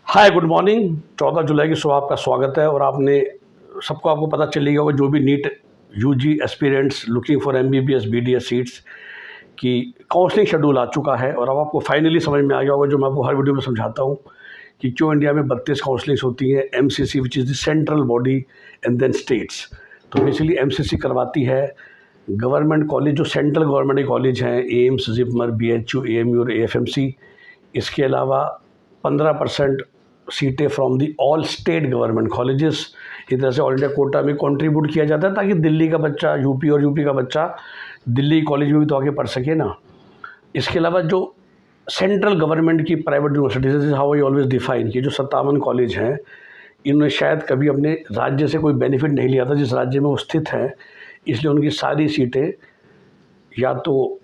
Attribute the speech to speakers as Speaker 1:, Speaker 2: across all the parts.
Speaker 1: Hi good morning. 14 जुलाई की सुबह आपका स्वागत है। और आपको पता चल गया होगा जो भी NEET UG aspirants looking for MBBS BDS seats की काउंसलिंग शेड्यूल आ चुका है। और अब आपको फाइनली समझ में आ गया होगा जो मैं आपको हर वीडियो में समझाता हूँ कि क्यों इंडिया में 32 काउंसलिंग्स होती हैं। MCC which is the central body and then states. तो बेसिकली एमसीसी करवाती है गवर्नमेंट कॉलेज, जो सेंट्रल गवर्नमेंट के कॉलेज हैं, एम्स, जिपमर, बीएचयू, एएमयू और एएफएमसी। इसके अलावा 15% सीटें from the all state government colleges. इस तरह से ऑल इंडिया कोटा में कंट्रीब्यूट किया जाता है ताकि दिल्ली का बच्चा यूपी और यूपी का बच्चा दिल्ली कॉलेज में भी तो आगे पढ़ सके ना। इसके अलावा जो सेंट्रल गवर्नमेंट की private universities, is how I always define, कि जो 57 कॉलेज हैं, इन्होंने शायद कभी अपने राज्य से कोई बेनिफिट नहीं लिया था जिस राज्य में वो स्थित हैं। इसलिए उनकी सारी सीटें या तो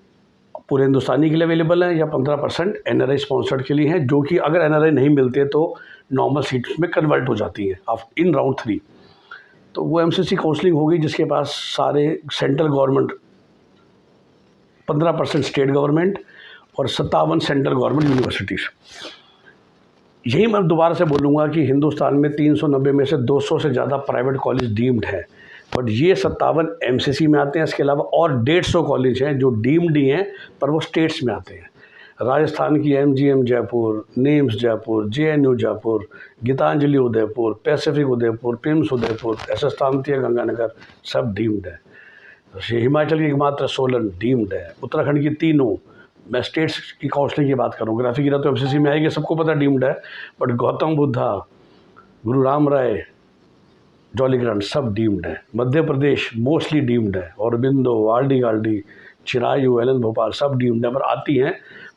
Speaker 1: पूरे हिंदुस्तानी के लिए अवेलेबल हैं या 15% एनआरआई स्पॉन्सर्ड के लिए हैं, जो कि अगर एनआरआई नहीं मिलते तो नॉर्मल सीट्स में कन्वर्ट हो जाती हैं इन राउंड 3। तो वो एमसीसी काउंसलिंग होगी जिसके पास सारे सेंट्रल गवर्नमेंट, 15% स्टेट गवर्नमेंट और 57 सेंट्रल गवर्नमेंट यूनिवर्सिटीज़। यही मैं दोबारा से बोलूँगा कि हिंदुस्तान में 390 में से 200 से ज़्यादा प्राइवेट कॉलेज डीम्ड हैं, बट ये 57 एमसीसी में आते हैं। इसके अलावा और 150 कॉलेज हैं जो डीम्ड ही हैं पर वो स्टेट्स में आते हैं। राजस्थान की MGM Jaipur, NIMS Jaipur, JNU Jaipur, Geetanjali Udaipur, Pacific Udaipur, PIMS Udaipur, SS Tantia Ganganagar, सब डीम्ड है। हिमाचल की एकमात्र सोलन डीम्ड है। उत्तराखंड की तीनों, मैं स्टेट्स की काउंसलिंग की बात करूँ, ग्राफिक गिरा तो एमसीसी में आएगी, सबको पता डीम्ड है, बट गौतम बुद्धा, गुरु राम राय, जॉलीग्रांट सब डीम्ड है। मध्य प्रदेश मोस्टली डीम्ड है। औरबिंदो, आरडी गार्डी, चिरायू, एलन भोपाल सब डीम्ड है, पर आती हैं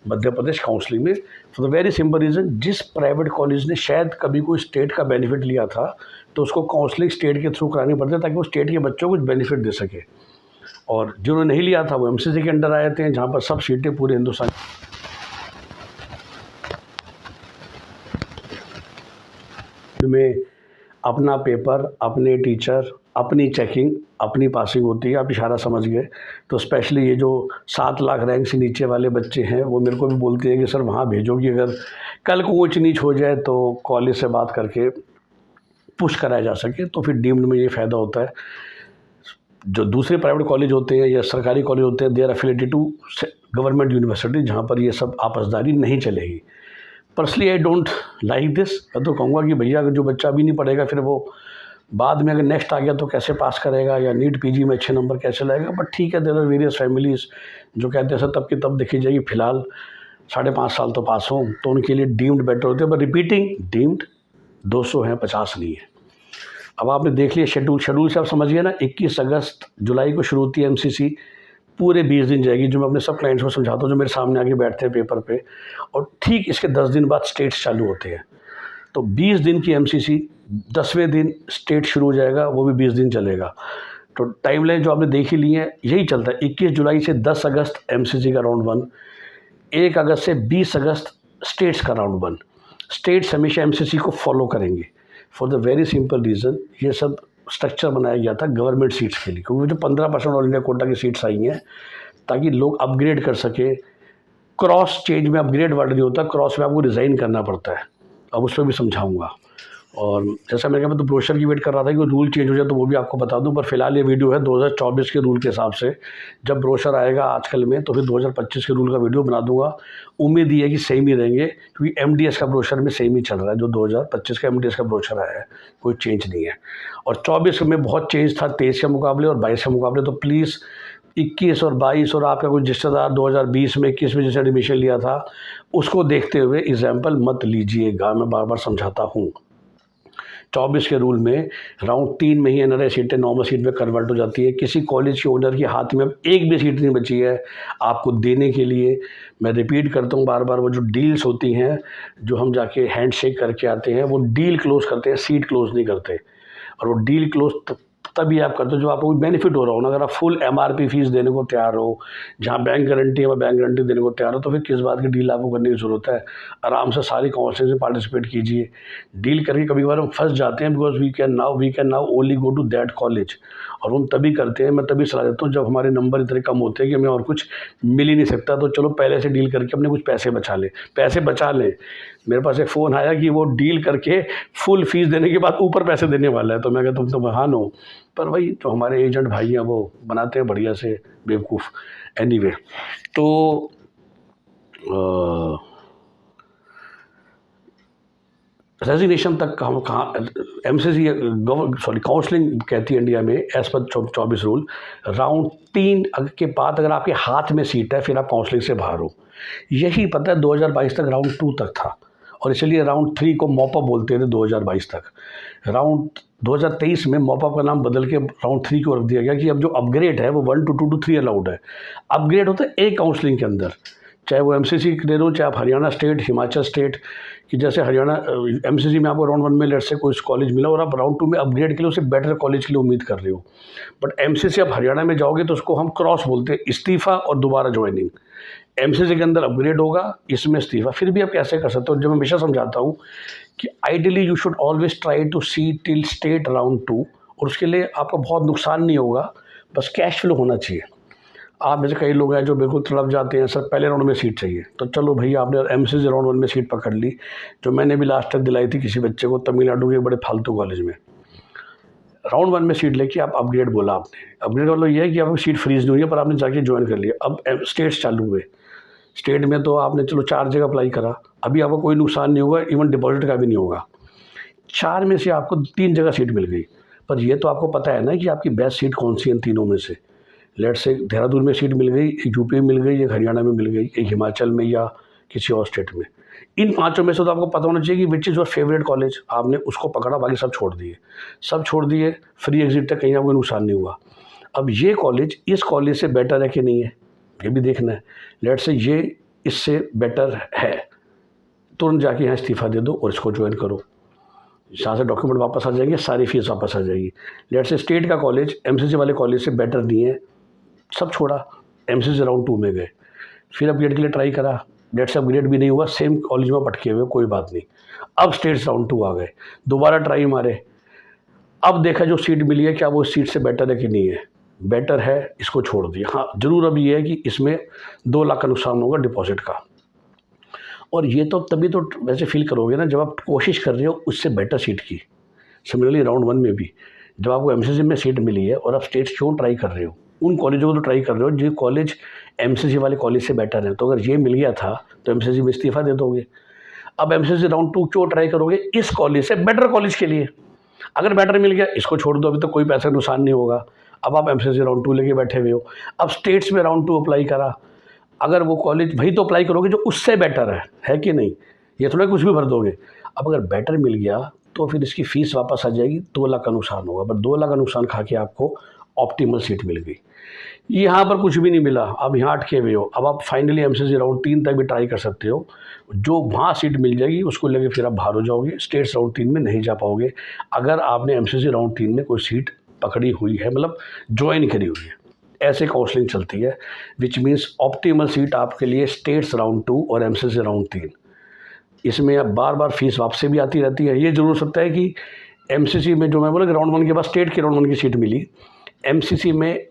Speaker 1: मध्य प्रदेश काउंसलिंग में for the very simple reason, जिस प्राइवेट कॉलेज ने शायद कभी कोई स्टेट का बेनिफिट लिया था तो उसको काउंसलिंग स्टेट के थ्रू करानी पड़ती है ताकि वो स्टेट के बच्चों को कुछ बेनिफिट दे सके। और जिन्होंने नहीं लिया था वो एमसीसी के अंडर आए थे, जहाँ पर सब सीटें पूरे हिंदुस्तान में अपना पेपर, अपने टीचर, अपनी चेकिंग, अपनी पासिंग होती है। आप इशारा समझ गए। तो स्पेशली ये जो 7 लाख रैंक से नीचे वाले बच्चे हैं वो मेरे को भी बोलते हैं कि सर वहाँ भेजो कि अगर कल को ऊँच नीच हो जाए तो कॉलेज से बात करके पुश कराया जा सके। तो फिर डीम्ड में ये फ़ायदा होता है। जो दूसरे प्राइवेट कॉलेज होते हैं या सरकारी कॉलेज होते हैं, they are affiliated to government university, जहाँ पर ये सब आपसदारी नहीं चलेगी। Personally I don't like this. मैं तो कहूँगा कि भैया अगर जो बच्चा अभी नहीं पढ़ेगा फिर वो बाद में अगर नेक्स्ट आ गया तो कैसे पास करेगा, या नीट पीजी में अच्छे नंबर कैसे लाएगा। बट ठीक है, देयर आर वेरियस फैमिलीज़ जो कहते हैं सर तब की तब देखी जाएगी, फ़िलहाल 5.5 साल तो पास हों, तो उनके लिए डीम्ड बेटर होते हैं। बट रिपीटिंग, डीम्ड 200 हैं, 50 नहीं है। अब आपने देख लिया शेड्यूल से आप समझिए ना। 21 अगस्त जुलाई को शुरू होती है एमसीसी, पूरे 20 दिन जाएगी, जो मैं अपने सब क्लाइंट्स को समझाता हूँ जो मेरे सामने आके बैठते हैं पेपर पे। और ठीक इसके 10 दिन बाद स्टेट्स चालू होते हैं। तो 20 दिन की एमसीसी, 10वें दिन स्टेट शुरू हो जाएगा, वो भी 20 दिन चलेगा। तो टाइमलाइन जो आपने देख ही ली है यही चलता है। 21 जुलाई से 10 अगस्त एमसीसी का राउंड 1, 1 अगस्त से 20 अगस्त स्टेट्स का राउंड 1। स्टेट्स हमेशा एमसीसी को फॉलो करेंगे for the very simple reason, ये सब स्ट्रक्चर बनाया गया था गवर्नमेंट सीट्स के लिए, क्योंकि जो 15% ऑल इंडिया कोटा की सीट्स आई हैं ताकि लोग अपग्रेड कर सके। क्रॉस चेंज में अपग्रेड वर्ड नहीं होता, क्रॉस में आपको रिज़ाइन करना पड़ता है। अब उस पर भी समझाऊंगा। और जैसा मैंने कहा, मैं तो ब्रोशर की वेट कर रहा था कि रूल चेंज हो जाए तो वो भी आपको बता दूं, पर फिलहाल ये वीडियो है 2024 के रूल के हिसाब से। जब ब्रोशर आएगा आजकल में तो फिर 2025 के रूल का वीडियो बना दूंगा। उम्मीद ये है कि सेम ही रहेंगे, क्योंकि एमडीएस का ब्रोशर में सेम ही चल रहा है। जो 2025 का एमडीएस का ब्रोशर आया है कोई चेंज नहीं है। और 24 में बहुत चेंज था 23 के मुकाबले और 22 के मुकाबले। तो प्लीज़ 21 और 22 और आपका कोई रिश्तेदार 2020 में 21 में जैसे एडमिशन लिया था उसको देखते हुए एग्जाम्पल मत लीजिएगा। मैं बार बार समझाता हूँ। 24 के रूल में राउंड 3 में ही एनआरआई सीटें नॉर्मल सीट में कन्वर्ट हो जाती है। किसी कॉलेज के ओनर के हाथ में अब एक भी सीट नहीं बची है आपको देने के लिए। मैं रिपीट करता हूँ बार बार, वो जो डील्स होती हैं, जो हम जाके हैंड शेक करके आते हैं, वो डील क्लोज़ करते हैं, सीट क्लोज़ नहीं करते। और वो डील क्लोज़ तभी आप करते हो जो आपको बेनिफिट हो रहा हो ना। अगर आप फुल एमआरपी फीस देने को तैयार हो, जहाँ बैंक गारंटी है वह बैंक गारंटी देने को तैयार हो, तो फिर किस बात की डील आपको करने की ज़रूरत है। आराम से सारी काउंसलिंग में पार्टिसिपेट कीजिए। डील करके कभी कभार हम फंस जाते हैं, because we can now only go to that college. और हम तभी करते हैं, मैं तभी सलाह देता हूँ जब हमारे नंबर इतने कम होते हैं कि हमें और कुछ मिल ही नहीं सकता। तो चलो पहले से डील करके अपने कुछ पैसे बचा लें। मेरे पास एक फ़ोन आया कि वो डील करके फुल फीस देने के बाद ऊपर पैसे देने वाला है। तो मैं कहा तुम तो महान हो, पर वही जो हमारे एजेंट भाई हैं वो बनाते हैं बढ़िया से बेवकूफ़। एनीवे, तो रेजिग्नेशन तक हम कहाँ, एमसीसी काउंसलिंग कहती है इंडिया में एज पर 24 रूल, राउंड 3 के बाद अगर आपके हाथ में सीट है फिर आप काउंसलिंग से बाहर हो। यही पता है 2022 तक राउंड 2 तक था, और इसलिए राउंड 3 को मॉपअप बोलते थे 2022 तक। राउंड 2023 में मॉपअप का नाम बदल के राउंड 3 को रख दिया गया कि अब जो अपग्रेड है वो 1 to 2 to 3 अलाउड है। अपग्रेड होता है एक काउंसलिंग के अंदर, चाहे वो एमसीसी ले लो, चाहे आप हरियाणा स्टेट, हिमाचल स्टेट, कि जैसे हरियाणा एमसीसी में आपको राउंड 1 में लेट से कोई कॉलेज मिला और आप राउंड 2 में अपग्रेड के लिए उसे बेटर कॉलेज के लिए उम्मीद कर रहे हो। बट एमसीसी आप हरियाणा में जाओगे तो उसको हम क्रॉस बोलते हैं, इस्तीफ़ा और दोबारा ज्वाइनिंग। एमसीसी के अंदर अपग्रेड होगा, इसमें इस्तीफ़ा। फिर भी आप कैसे कर सकते हो, जब मैं हमेशा समझाता हूँ कि ideally you should always try to see till state round 2, और उसके लिए आपका बहुत नुकसान नहीं होगा, बस कैश फ्लो होना चाहिए। आप में से कई लोग हैं जो बिल्कुल तड़प जाते हैं, सर पहले राउंड में सीट चाहिए, तो चलो भैया आपने एमसीसी राउंड 1 में सीट पकड़ ली, जो मैंने भी लास्ट तक दिलाई थी किसी बच्चे को तमिलनाडु के बड़े फालतू कॉलेज में। राउंड 1 में सीट लेके आप अपग्रेड बोला आपने, अपग्रेड वाला ये है कि आपकी सीट फ्रीज नहीं हुई है पर आपने जाके ज्वाइन कर लिया। अब स्टेट्स चालू हुए, स्टेट में तो आपने चलो 4 जगह अप्लाई करा, अभी आपको कोई नुकसान नहीं होगा, इवन डिपॉजिट का भी नहीं होगा। 4 में से आपको 3 जगह सीट मिल गई, पर ये तो आपको पता है ना कि आपकी बेस्ट सीट कौन सी है इन तीनों में से। लेट से देहरादून में सीट मिल गई, एक यूपी में मिल गई, एक हरियाणा में मिल गई, एक हिमाचल में या किसी और स्टेट में। इन 5 में से तो आपको पता होना चाहिए कि which is your favourite college, आपने उसको पकड़ा, बाकी सब छोड़ दिए। सब छोड़ दिए, फ्री एग्जिट तक, कहीं आपको नुकसान नहीं हुआ। अब ये कॉलेज इस कॉलेज से बेटर है कि नहीं है, ये भी देखना है। लेट से ये इससे बेटर है, तुरंत जाके यहाँ इस्तीफ़ा दे दो और इसको ज्वाइन करो। यहाँ से डॉक्यूमेंट वापस आ जाएंगे, सारी फीस वापस आ जाएगी। लेट से स्टेट का कॉलेज एमसीसी वाले कॉलेज से बेटर नहीं है, सब छोड़ा, एमसीसी राउंड 2 में गए, फिर अपग्रेड के लिए ट्राई करा, लेट से अपग्रेड भी नहीं हुआ, सेम कॉलेज में पटके हुए, कोई बात नहीं। अब स्टेट्स राउंड 2 आ गए, दोबारा ट्राई मारे, अब देखा जो सीट मिली है क्या वो सीट से बेटर है कि नहीं है, बेटर है, इसको छोड़ दिया। हाँ ज़रूर अब ये है कि इसमें 2 लाख का नुकसान होगा डिपॉजिट का, और ये तो तभी तो वैसे फील करोगे ना जब आप कोशिश कर रहे हो उससे बेटर सीट की। सिमिलरली राउंड 1 में भी जब आपको एमसीसी में सीट मिली है और आप स्टेट्स क्यों ट्राई कर रहे हो, उन कॉलेजों को तो ट्राई कर रहे हो जो कॉलेज एमसीसी वाले कॉलेज से बेटर है। तो अगर ये मिल गया था तो एमसीसी में इस्तीफ़ा दे दोगे। अब एमसीसी राउंड 2 क्यों ट्राई करोगे, इस कॉलेज से बेटर कॉलेज के लिए। अगर बेटर मिल गया इसको छोड़ दो, अभी तो कोई पैसा नुकसान नहीं होगा। अब आप एमसीसी राउंड 2 लेके बैठे हुए हो, अब स्टेट्स में राउंड 2 अप्लाई करा, अगर वो कॉलेज वही तो अप्लाई करोगे जो उससे बेटर है कि नहीं, ये थोड़ा कुछ भी भर दोगे। अब अगर बेटर मिल गया तो फिर इसकी फ़ीस वापस आ जाएगी, 2 लाख का नुकसान होगा, बट 2 लाख का नुकसान खा के आपको ऑप्टिमल सीट मिल गई। यहाँ पर कुछ भी नहीं मिला, अब यहाँ अटके हुए हो। अब आप फाइनली एमसीसी राउंड 3 तक भी ट्राई कर सकते हो, जो वहाँ सीट मिल जाएगी उसको लेके फिर आप बाहर हो जाओगे, स्टेट्स राउंड 3 में नहीं जा पाओगे अगर आपने एमसीसी राउंड 3 में कोई सीट पकड़ी हुई है, मतलब ज्वाइन करी हुई है। ऐसे काउंसलिंग चलती है, विच मीन्स ऑप्टिमल सीट आपके लिए स्टेट्स राउंड 2 और एमसीसी राउंड 3। इसमें अब बार बार फीस वापसी भी आती रहती है। ये ज़रूर सकता है कि एमसीसी में जो मैं बोला कि राउंड 1 के बाद स्टेट के राउंड 1 की सीट मिली, एमसीसी में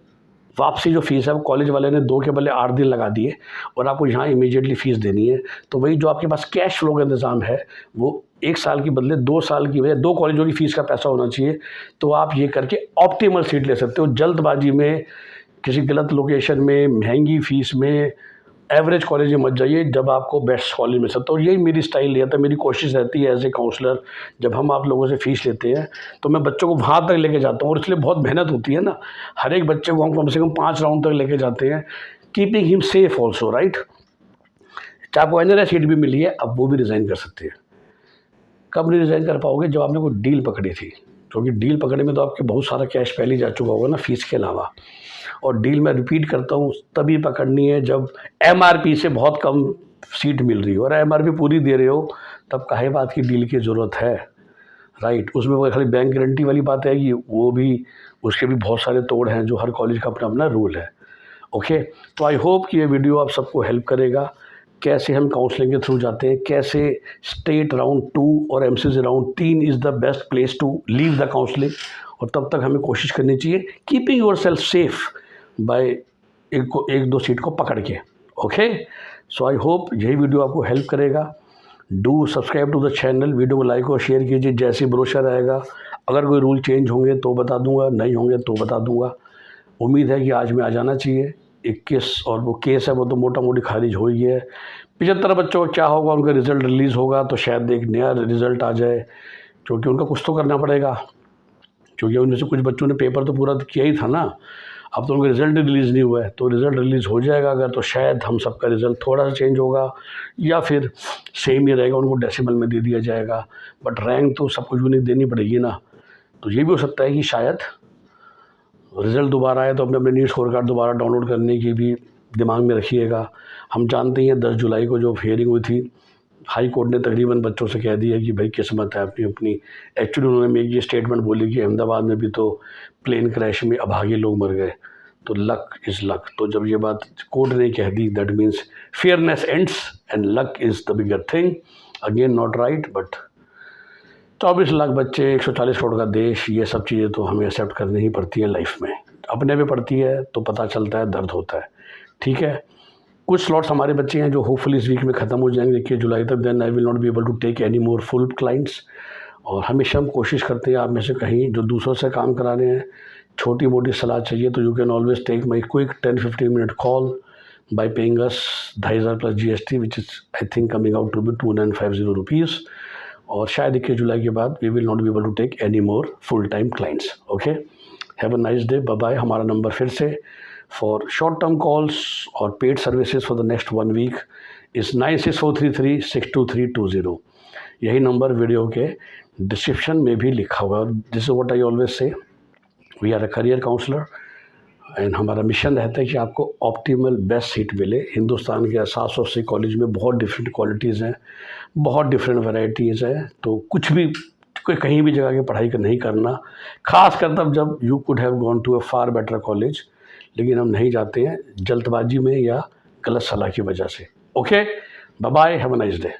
Speaker 1: वापसी जो फ़ीस है वो कॉलेज वाले ने 2 के बदले 8 दिन लगा दिए और आपको यहाँ इमीडिएटली फ़ीस देनी है। तो वही जो आपके पास कैश फ्लो का इंतज़ाम है वो 1 साल की बदले 2 साल की वजह 2 कॉलेजों की फ़ीस का पैसा होना चाहिए। तो आप ये करके ऑप्टिमल सीट ले सकते हो। जल्दबाजी में, किसी गलत लोकेशन में, महंगी फ़ीस में, एवरेज कॉलेज में मत जाइए जब आपको बेस्ट कॉलेज मिल सकता है। और यही मेरी स्टाइल रहता है, मेरी कोशिश रहती है एज ए काउंसलर, जब हम आप लोगों से फ़ीस लेते हैं तो मैं बच्चों को वहाँ तक लेके जाता हूँ, और इसलिए बहुत मेहनत होती है ना। हर एक बच्चे को हम कम से कम 5 राउंड तक लेके जाते हैं, keeping him safe also, right. चाहे आपको एनआरआई सीट भी मिली है, अब वो भी रिज़ाइन कर सकते हैं। कब नहीं रिज़ाइन कर पाओगे, जब आपने कोई डील पकड़ी थी, क्योंकि डील पकड़ने में तो आपके बहुत सारा कैश पहले जा चुका होगा ना फ़ीस के अलावा। और डील मैं रिपीट करता हूँ तभी पकड़नी है जब एमआरपी से बहुत कम सीट मिल रही हो, और एमआरपी पूरी दे रहे हो, तब काहे बात की डील की ज़रूरत है, राइट। उसमें वो खाली बैंक गारंटी वाली बात है कि वो भी, उसके भी बहुत सारे तोड़ हैं जो हर कॉलेज का अपना अपना रूल है। ओके, तो आई होप कि ये वीडियो आप सबको हेल्प करेगा, कैसे हम काउंसलिंग के थ्रू जाते हैं, कैसे स्टेट राउंड 2 और MCC round 3 is the best place to leave the counselling. और तब तक हमें कोशिश करनी चाहिए keeping yourself safe by 1-2 seat को पकड़ के। ओके, सो आई होप यही वीडियो आपको हेल्प करेगा। Do subscribe to the channel, video को लाइक और शेयर कीजिए। जैसे ब्रोशर आएगा, अगर कोई रूल चेंज होंगे तो बता दूंगा, नहीं होंगे तो बता दूंगा। उम्मीद है कि आज में आ जाना चाहिए 21, और वो केस है वो तो मोटा मोटी खारिज हो ही है। 75 बच्चों का क्या होगा, उनका रिज़ल्ट रिलीज़ होगा तो शायद एक नया रिज़ल्ट आ जाए, क्योंकि उनका कुछ तो करना पड़ेगा, क्योंकि उनमें से कुछ बच्चों ने पेपर तो पूरा किया ही था ना। अब तो उनका रिज़ल्ट रिलीज़ नहीं हुआ है, तो रिज़ल्ट रिलीज़ हो जाएगा अगर, तो शायद हम सबका रिज़ल्ट थोड़ा सा चेंज होगा या फिर सेम ही रहेगा, उनको डेसिमल में दे दिया जाएगा। बट रैंक तो सबको यूनिक देनी पड़ेगी ना। तो ये भी हो सकता है कि शायद रिज़ल्ट दोबारा आए तो अपने अपने नीट स्कोर कार्ड दोबारा डाउनलोड करने की भी दिमाग में रखिएगा। हम जानते हैं 10 जुलाई को जो हियरिंग हुई थी, हाई कोर्ट ने तकरीबन बच्चों से कह दिया कि भाई किस्मत है अपनी अपनी। एक्चुअली उन्होंने ये स्टेटमेंट बोली कि अहमदाबाद में भी तो प्लेन क्रैश में अभागे लोग मर गए, तो लक इज़ लक। तो जब ये बात कोर्ट ने कह दी, that means fairness ends and luck is the bigger thing. Again not right, but 24 lakh बच्चे, 140 करोड़ का देश, ये सब चीज़ें तो हमें एक्सेप्ट करनी ही पड़ती है लाइफ में। अपने पे पड़ती है तो पता चलता है, दर्द होता है। ठीक है, कुछ स्लॉट्स हमारे बच्चे हैं जो होपफुली इस वीक में ख़त्म हो जाएंगे 21 जुलाई तक। Then I will not be able to take any more full clients. और हमेशा हम कोशिश करते हैं, आप में से कहीं जो दूसरों से काम करा रहे हैं, छोटी मोटी सलाह चाहिए तो you can always take my quick 10-15 minute call by paying us 2,500 plus GST, which is I think coming out to be 2950 rupees. और शायद 21 जुलाई के बाद we will not be able to take any more full time clients. Okay, have a nice day, bye bye. हमारा number फिर से for short term calls और paid services for the next 1 week is 9643362320। यही number video के description में भी लिखा हुआ है। This is what I always say, we are a career counsellor and हमारा मिशन रहता है कि आपको ऑप्टिमल बेस्ट सीट मिले। हिंदुस्तान के 780 कॉलेज में बहुत डिफरेंट क्वालिटीज़ हैं, बहुत डिफरेंट वैरायटीज़ हैं, तो कुछ भी कोई कहीं भी जगह की पढ़ाई नहीं करना, खास कर तब जब you could have gone to a far better college, लेकिन हम नहीं जाते हैं जल्दबाजी में या गलत सलाह की वजह से। Okay, bye bye, have a nice day.